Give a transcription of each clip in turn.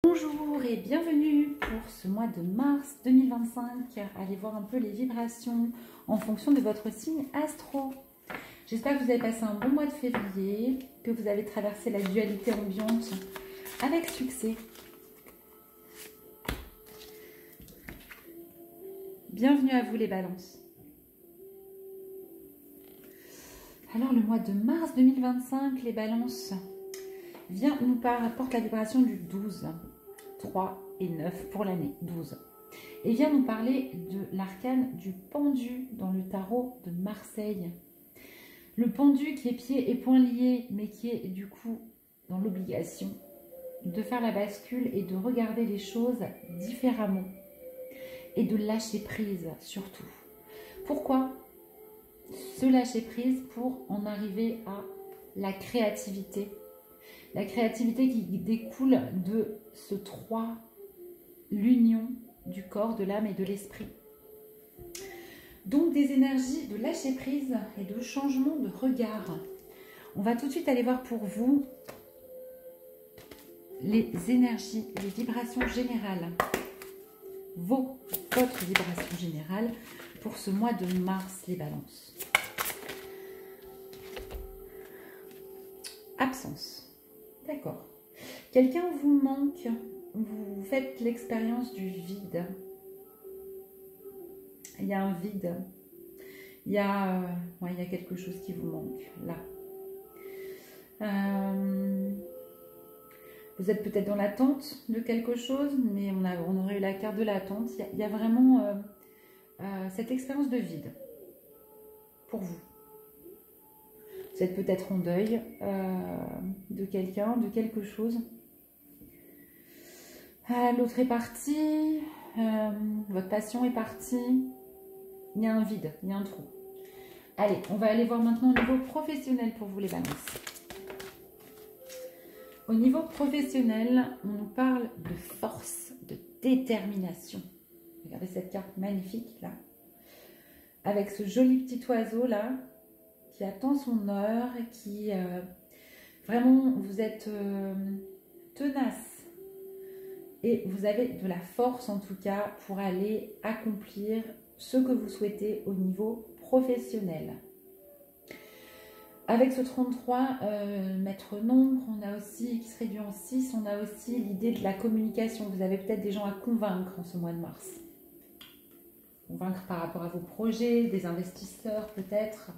Bonjour et bienvenue pour ce mois de mars 2025. Allez voir un peu les vibrations en fonction de votre signe astro. J'espère que vous avez passé un bon mois de février, que vous avez traversé la dualité ambiante avec succès. Bienvenue à vous les balances. Alors le mois de mars 2025, les balances, apporte la vibration du 12. 3 et 9 pour l'année 12. Et vient nous parler de l'arcane du pendu dans le tarot de Marseille. Le pendu qui est pieds et poings liés, mais qui est du coup dans l'obligation de faire la bascule et de regarder les choses différemment. Et de lâcher prise surtout. Pourquoi se lâcher prise? Pour en arriver à la créativité. La créativité qui découle de ce 3, l'union du corps, de l'âme et de l'esprit. Donc des énergies de lâcher prise et de changement de regard. On va tout de suite aller voir pour vous les énergies, les vibrations générales. Votre vibration générale pour ce mois de mars, les balances. Absence. D'accord. Quelqu'un vous manque, vous faites l'expérience du vide. Il y a un vide. Il y a quelque chose qui vous manque, là. Vous êtes peut-être dans l'attente de quelque chose, mais on aurait eu la carte de l'attente. Il y a vraiment cette expérience de vide pour vous. Vous êtes peut-être en deuil de quelqu'un, de quelque chose. L'autre est parti, votre passion est partie. Il y a un vide, il y a un trou. Allez, on va aller voir maintenant au niveau professionnel pour vous les balances. Au niveau professionnel, on nous parle de force, de détermination. Regardez cette carte magnifique là. Avec ce joli petit oiseau là, qui attend son heure, qui vraiment vous êtes tenace et vous avez de la force en tout cas pour aller accomplir ce que vous souhaitez au niveau professionnel. Avec ce 33, maître nombre, on a aussi, qui se réduit en 6, on a aussi l'idée de la communication. Vous avez peut-être des gens à convaincre en ce mois de mars. Convaincre par rapport à vos projets, des investisseurs peut-être.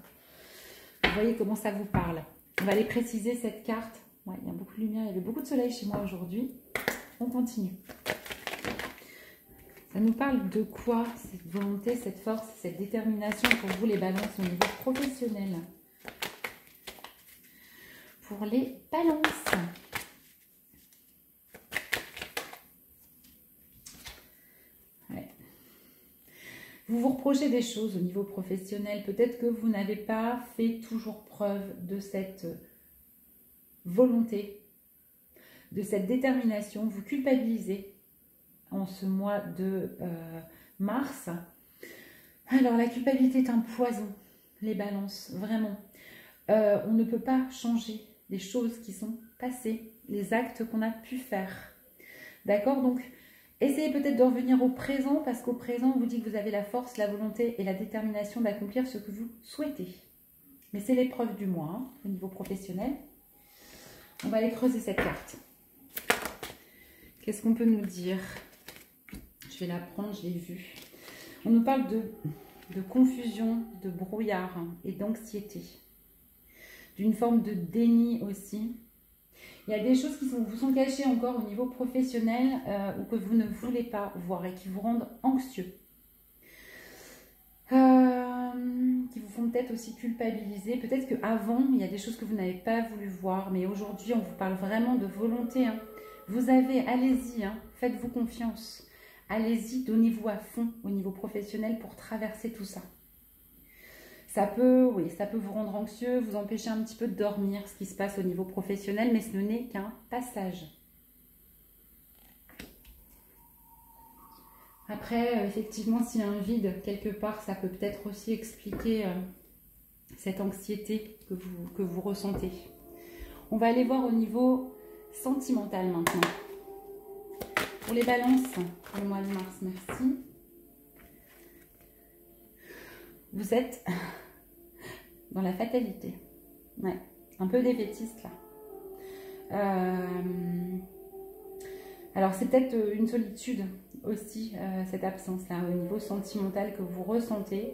Vous voyez comment ça vous parle. On va aller préciser cette carte. Ouais, il y a beaucoup de lumière, il y avait beaucoup de soleil chez moi aujourd'hui. On continue. Ça nous parle de quoi? Cette volonté, cette force, cette détermination pour vous les balances au niveau professionnel. Pour les balances. Vous vous reprochez des choses au niveau professionnel. Peut-être que vous n'avez pas fait toujours preuve de cette volonté, de cette détermination. Vous culpabilisez en ce mois de mars. Alors, la culpabilité est un poison, les balances, vraiment. On ne peut pas changer les choses qui sont passées, les actes qu'on a pu faire. D'accord? Donc, essayez peut-être de revenir au présent, parce qu'au présent, on vous dit que vous avez la force, la volonté et la détermination d'accomplir ce que vous souhaitez. Mais c'est l'épreuve du mois, hein, au niveau professionnel. On va aller creuser cette carte. Qu'est-ce qu'on peut nous dire? Je vais la prendre, je l'ai vue. On nous parle de confusion, de brouillard et d'anxiété. D'une forme de déni aussi. Il y a des choses qui vous sont cachées encore au niveau professionnel ou que vous ne voulez pas voir et qui vous rendent anxieux. Qui vous font peut-être aussi culpabiliser. Peut-être qu'avant, il y a des choses que vous n'avez pas voulu voir, mais aujourd'hui, on vous parle vraiment de volonté. Hein. Vous avez, allez-y, hein, faites-vous confiance. Allez-y, donnez-vous à fond au niveau professionnel pour traverser tout ça. Ça peut vous rendre anxieux, vous empêcher un petit peu de dormir, ce qui se passe au niveau professionnel, mais ce n'est qu'un passage. Après, effectivement, s'il y a un vide quelque part, ça peut peut-être aussi expliquer cette anxiété que vous ressentez. On va aller voir au niveau sentimental maintenant. Pour les balances, pour le mois de mars, merci. Vous êtes dans la fatalité. Ouais, un peu défaitiste là. Alors c'est peut-être une solitude aussi, cette absence-là, au niveau sentimental que vous ressentez.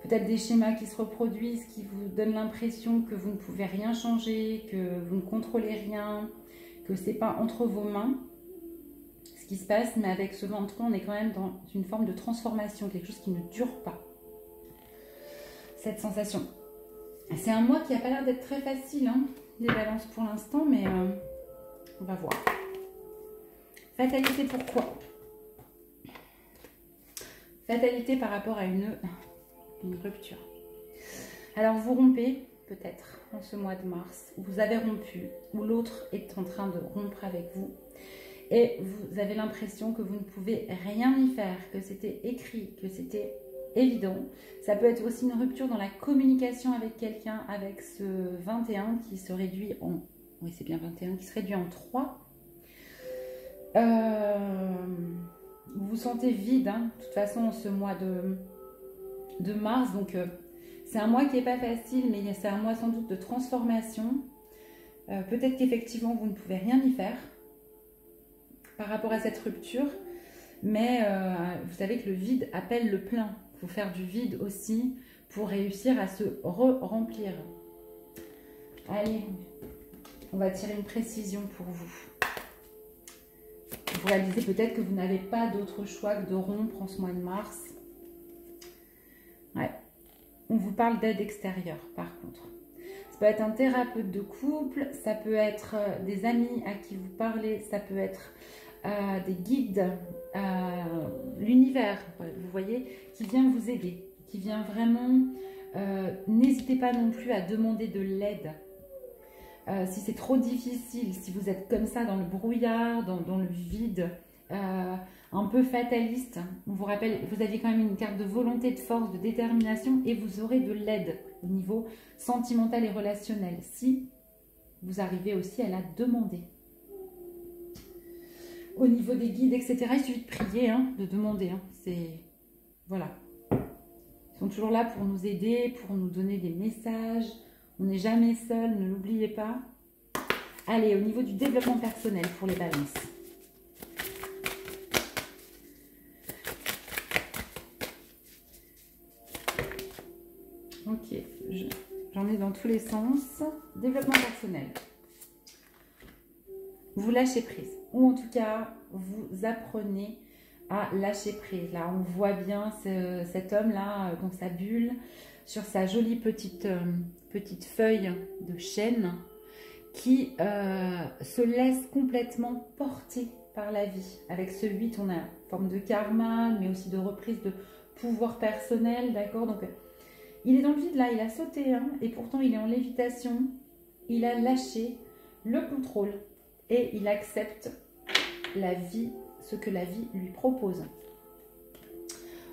Peut-être des schémas qui se reproduisent, qui vous donnent l'impression que vous ne pouvez rien changer, que vous ne contrôlez rien, que ce n'est pas entre vos mains ce qui se passe, mais avec ce vent-3, on est quand même dans une forme de transformation, quelque chose qui ne dure pas. Cette sensation. C'est un mois qui n'a pas l'air d'être très facile, hein, les balances pour l'instant, mais on va voir. Fatalité, pourquoi? Fatalité par rapport à une rupture. Alors, vous rompez, peut-être, en ce mois de mars, où vous avez rompu, où l'autre est en train de rompre avec vous, et vous avez l'impression que vous ne pouvez rien y faire, que c'était écrit, que c'était évident. Ça peut être aussi une rupture dans la communication avec quelqu'un, avec ce 21 qui se réduit en... Oui, c'est bien 21, qui se réduit en 3. Vous vous sentez vide, hein, de toute façon, en ce mois de mars. Donc, c'est un mois qui n'est pas facile, mais c'est un mois sans doute de transformation. Peut-être qu'effectivement, vous ne pouvez rien y faire par rapport à cette rupture. Mais vous savez que le vide appelle le plein. Il faut faire du vide aussi pour réussir à se remplir. Allez, on va tirer une précision pour vous. Vous réalisez peut-être que vous n'avez pas d'autre choix que de rompre en ce mois de mars. Ouais. On vous parle d'aide extérieure, par contre. Ça peut être un thérapeute de couple, ça peut être des amis à qui vous parlez, ça peut être des guides, l'univers, vous voyez, qui vient vous aider, qui vient vraiment... n'hésitez pas non plus à demander de l'aide. Si c'est trop difficile, si vous êtes comme ça dans le brouillard, dans le vide, un peu fataliste, on vous rappelle, vous aviez quand même une carte de volonté, de force, de détermination et vous aurez de l'aide au niveau sentimental et relationnel si vous arrivez aussi à la demander. Au niveau des guides, etc., il suffit de prier, hein, de demander. Hein, voilà. Ils sont toujours là pour nous aider, pour nous donner des messages. On n'est jamais seul, ne l'oubliez pas. Allez, au niveau du développement personnel pour les balances. Ok, j'en ai dans tous les sens. Développement personnel. Vous lâchez prise. Ou en tout cas, vous apprenez à lâcher prise. Là, on voit bien cet homme-là dans sa bulle, sur sa jolie petite feuille de chêne, qui se laisse complètement porter par la vie. Avec ce 8, on a une forme de karma, mais aussi de reprise de pouvoir personnel, d'accord? Donc, il est dans le vide là, il a sauté, hein, et pourtant il est en lévitation. Il a lâché le contrôle et il accepte la vie, ce que la vie lui propose.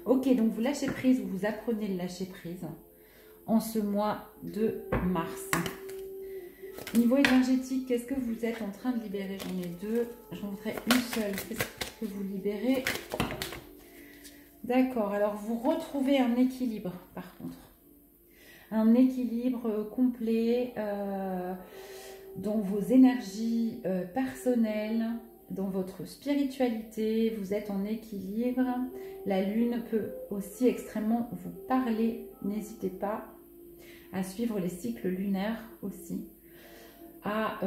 Ok, donc vous lâchez prise, vous apprenez le lâcher prise en ce mois de mars. Niveau énergétique, qu'est-ce que vous êtes en train de libérer? J'en ai deux, j'en voudrais une seule. Qu'est-ce que vous libérez? D'accord, alors vous retrouvez un équilibre par contre. Un équilibre complet dans vos énergies personnelles, dans votre spiritualité, vous êtes en équilibre. La lune peut aussi extrêmement vous parler. N'hésitez pas à suivre les cycles lunaires aussi, à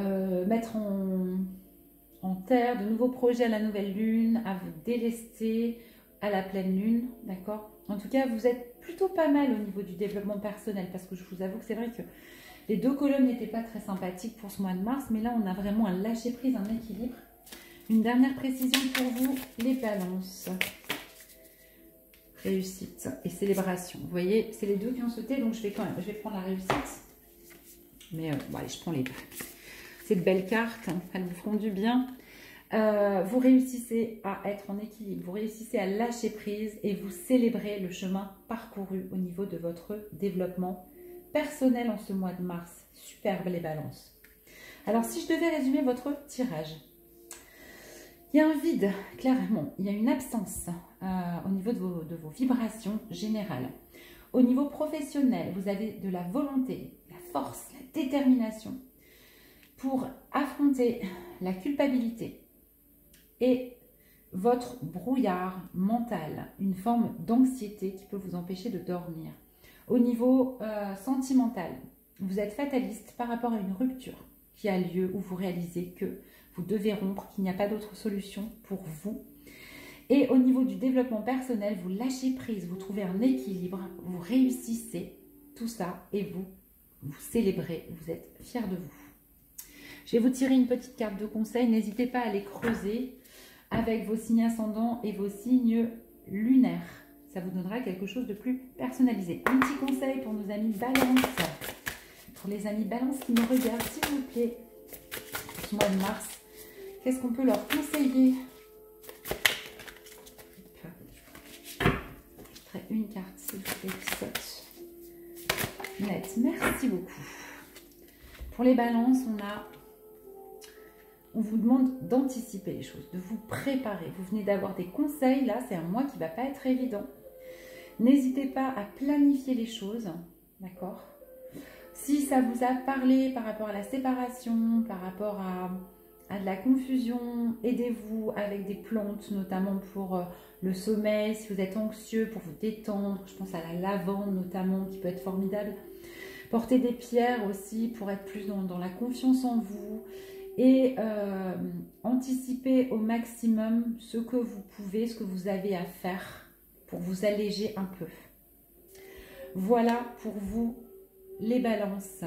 mettre en terre de nouveaux projets à la nouvelle lune, à vous délester à la pleine lune, d'accord? En tout cas, vous êtes plutôt pas mal au niveau du développement personnel, parce que je vous avoue que c'est vrai que les deux colonnes n'étaient pas très sympathiques pour ce mois de mars, mais là, on a vraiment un lâcher-prise, un équilibre. Une dernière précision pour vous, les balances. Réussite et célébration. Vous voyez, c'est les deux qui ont sauté, donc je vais prendre la réussite. Mais bon, allez, je prends les deux. C'est de belles cartes, hein, elles vous feront du bien. Vous réussissez à être en équilibre, vous réussissez à lâcher prise et vous célébrez le chemin parcouru au niveau de votre développement personnel en ce mois de mars. Superbe les balances. Alors si je devais résumer votre tirage, Il y a un vide, clairement. Il y a une absence au niveau de vos vibrations générales. Au niveau professionnel, vous avez de la volonté, la force, la détermination pour affronter la culpabilité et votre brouillard mental, une forme d'anxiété qui peut vous empêcher de dormir. Au niveau sentimental, vous êtes fataliste par rapport à une rupture qui a lieu où vous réalisez que vous devez rompre, qu'il n'y a pas d'autre solution pour vous. Et au niveau du développement personnel, vous lâchez prise, vous trouvez un équilibre, vous réussissez tout ça et vous célébrez, vous êtes fiers de vous. Je vais vous tirer une petite carte de conseil, n'hésitez pas à les creuser avec vos signes ascendants et vos signes lunaires. Ça vous donnera quelque chose de plus personnalisé. Un petit conseil pour nos amis Balance. Pour les amis Balance qui me regardent, s'il vous plaît, pour ce mois de mars, qu'est-ce qu'on peut leur conseiller? Je ferai une carte, s'il vous plaît, qui saute. Net, merci beaucoup. Pour les balances, on vous demande d'anticiper les choses, de vous préparer. Vous venez d'avoir des conseils, là, c'est un mois qui ne va pas être évident. N'hésitez pas à planifier les choses, d'accord? Si ça vous a parlé par rapport à la séparation, par rapport à de la confusion, aidez-vous avec des plantes, notamment pour le sommeil, si vous êtes anxieux, pour vous détendre. Je pense à la lavande notamment, qui peut être formidable. Portez des pierres aussi pour être plus dans la confiance en vous. Et anticipez au maximum ce que vous pouvez, ce que vous avez à faire pour vous alléger un peu. Voilà pour vous les balances.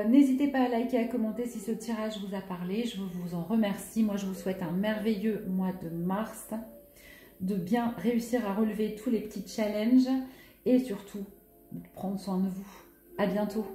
N'hésitez pas à liker, à commenter si ce tirage vous a parlé. Je vous en remercie. Moi, je vous souhaite un merveilleux mois de mars, de bien réussir à relever tous les petits challenges et surtout de prendre soin de vous. À bientôt.